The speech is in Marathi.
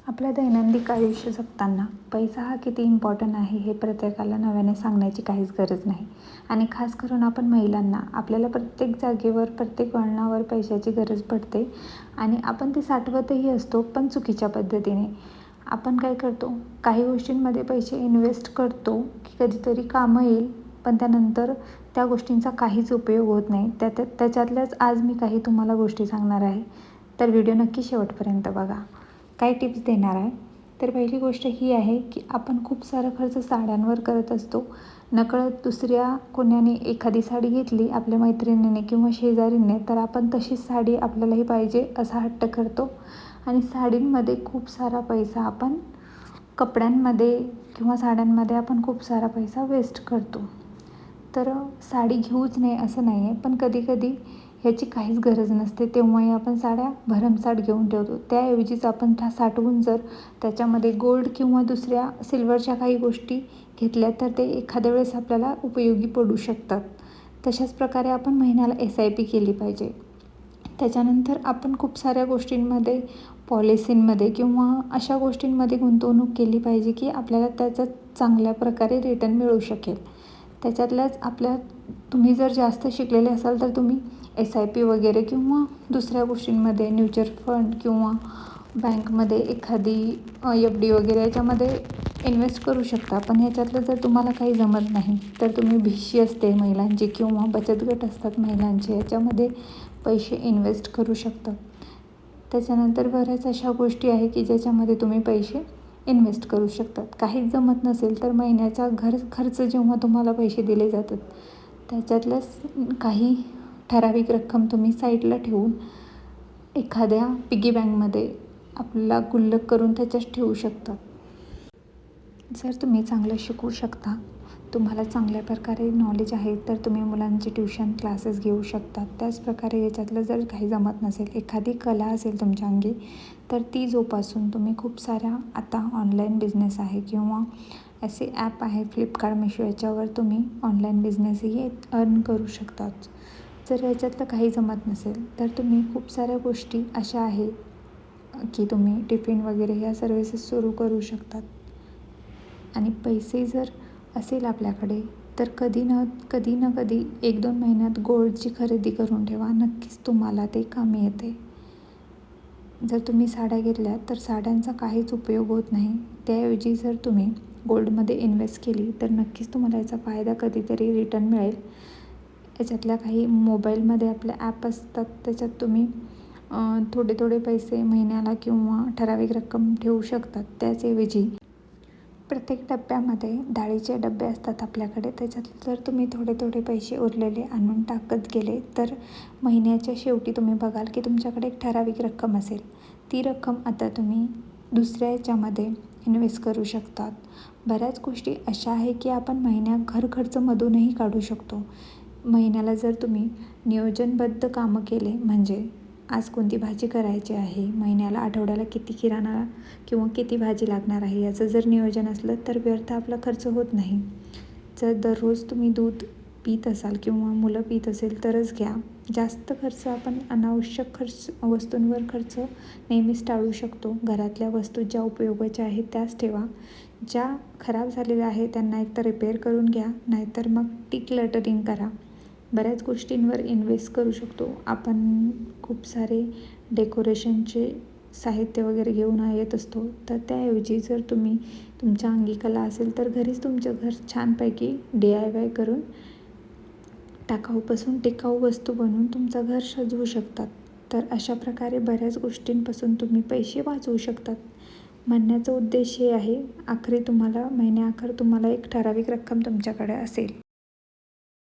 आपलं दैनंदिन आयुष्य जगताना पैसा हा किती इम्पॉर्टंट आहे हे प्रत्येकाला नव्याने सांगण्याची काहीच गरज नाही. आणि खास करून आपण महिलांना आपल्याला प्रत्येक जागेवर प्रत्येक वळणावर पैशाची गरज पडते आणि आपण ती साठवतही असतो, पण चुकीच्या पद्धतीने. आपण काय करतो, काही गोष्टींमध्ये पैसे इन्व्हेस्ट करतो की कधीतरी कामं येईल, पण त्यानंतर त्या गोष्टींचा काहीच उपयोग होत नाही. त्याच्यातल्याच आज मी काही तुम्हाला गोष्टी सांगणार आहे, तर व्हिडिओ नक्की शेवटपर्यंत बघा. काय टिप्स देणार आहे. तर पहिली गोष्ट ही आहे की आपण खूप सारा खर्च साड्यांवर करत असतो. नकळत दुसऱ्या कोण्याने एखादी साडी घेतली आपल्या मैत्रिणीने किंवा शेजारीने, तर आपण तशीच साडी आपल्यालाही पाहिजे असा हट्ट करतो आणि साडींमध्ये खूप सारा पैसा आपण कपड्यांमध्ये किंवा साड्यांमध्ये आपण खूप सारा पैसा वेस्ट करतो. तर साडी घेऊच नाही असं नाही आहे, पण कधीकधी ह्याची काहीच गरज नसते, तेव्हाही आपण साड्या भरमसाठ घेऊन ठेवतो. त्याऐवजीच आपण त्या साठवून जर त्याच्यामध्ये गोल्ड किंवा दुसऱ्या सिल्वरच्या काही गोष्टी घेतल्या, तर ते एखाद्या वेळेस आपल्याला उपयोगी पडू शकतात. तशाच प्रकारे आपण महिन्याला SIP केली पाहिजे. त्याच्यानंतर आपण खूप साऱ्या गोष्टींमध्ये, पॉलिसींमध्ये किंवा अशा गोष्टींमध्ये गुंतवणूक केली पाहिजे की आपल्याला त्याचा चांगल्या प्रकारे रिटर्न मिळू शकेल. त्याच्यातल्याच तुम्ही जर जास्त शिकलेले असाल तर तुम्ही SIP वगैरे किंवा दुसऱ्या गोष्टींमध्ये म्युच्युअल फंड किंवा बँकमध्ये एखादी FD वगैरे याच्यामध्ये इन्व्हेस्ट करू शकता. पण ह्याच्यातलं जर तुम्हाला काही जमत नाही, तर तुम्ही भिशी असते महिलांची किंवा बचत गट असतात महिलांचे, याच्यामध्ये पैसे इन्व्हेस्ट करू शकता. त्याच्यानंतर बऱ्याच अशा गोष्टी आहे की ज्याच्यामध्ये तुम्ही पैसे इन्व्हेस्ट करू शकतात. काहीच जमत नसेल तर महिन्याचा खर्च जेव्हा तुम्हाला पैसे दिले जातात, त्याच्यातल्याच काही ठराविक रक्कम तुम्ही साईडला ठेवून एखाद्या पिगी बँकमध्ये आपल्याला गुल्लक करून त्याच्यात ठेवू शकता. जर तुम्ही चांगलं शिकू शकता, तुम्हाला चांगल्या प्रकारे नॉलेज आहे, तर तुम्ही मुलांचे ट्युशन क्लासेस घेऊ शकता. त्याचप्रकारे याच्यातलं जर काही जमत नसेल, एखादी कला असेल तुमच्या अंगी, तर ती जोपासून तुम्ही खूप साऱ्या आता ऑनलाईन बिझनेस आहे किंवा असे ॲप आहे फ्लिपकार्ट, मिशो, याच्यावर तुम्ही ऑनलाईन बिझनेसही अर्न करू शकतात. जर याच्यातलं काही जमत नसेल, तर तुम्ही खूप साऱ्या गोष्टी अशा आहेत की तुम्ही टिफिन वगैरे ह्या सर्व्हिसेस सुरू करू शकतात. आणि पैसे जर असेल आपल्याकडे, तर कधी ना कधी 1-2 महिन्यात गोल्डची खरेदी करून ठेवा. नक्कीच तुम्हाला ते कामी येते. जर तुम्ही साड्या घेतल्या तर साड्यांचा काहीच उपयोग होत नाही. त्याऐवजी जर तुम्ही गोल्डमध्ये इन्व्हेस्ट केली, तर नक्कीच तुम्हाला याचा फायदा कधीतरी रिटर्न मिळेल. याच्यातल्या काही मोबाईलमध्ये आपले ॲप असतात, त्याच्यात तुम्ही थोडे पैसे महिन्याला किंवा ठराविक रक्कम ठेवू शकतात. त्याचऐवजी प्रत्येक डब्यामध्ये डाळीचे डबे असतात आपल्याकडे, त्याच्यात जर तुम्ही थोडे पैसे उरलेले आणून टाकत गेले, तर महिन्याच्या शेवटी तुम्ही बघाल की तुमच्याकडे एक ठराविक रक्कम असेल. ती रक्कम आता तुम्ही दुसऱ्या याच्यामध्ये इन्व्हेस्ट करू शकतात. बऱ्याच गोष्टी अशा आहे की आपण घर खर्चमधूनही काढू शकतो. महिन्याला जर तुम्ही नियोजनबद्ध कामं केले, म्हणजे आज कोणती भाजी करायची आहे, महिन्याला आठवड्याला किती किराणा किंवा किती भाजी लागणार आहे, याचं जर नियोजन असलं, तर व्यर्थ आपला खर्च होत नाही. जर दररोज तुम्ही दूध पीत असाल किंवा मुलं पीत असेल तरच घ्या. जास्त खर्च आपण अनावश्यक वस्तूंवर खर्च नेहमीच टाळू शकतो. घरातल्या वस्तू ज्या उपयोगाच्या आहेत त्याच ठेवा. ज्या खराब झालेल्या आहेत त्यांना एकतर रिपेअर करून घ्या, नाहीतर मग डिक्लटरिंग करा. बऱ्याच गोष्टींवर इन्व्हेस्ट करू शकतो आपण. खूप सारे डेकोरेशनचे साहित्य वगैरे घेऊन येत असतो, तर त्याऐवजी जर तुम्ही तुमच्या अंगी कला असेल, तर घरीच तुमचं घर छानपैकी DIY करून टाकाऊपासून टिकाऊ वस्तू बनवून तुमचं घर सजवू शकतात. तर अशा प्रकारे बऱ्याच गोष्टींपासून तुम्ही पैसे वाचवू शकतात. म्हणण्याचा उद्देश हे आहे, महिन्याअखेर तुम्हाला एक ठराविक रक्कम तुमच्याकडे असेल.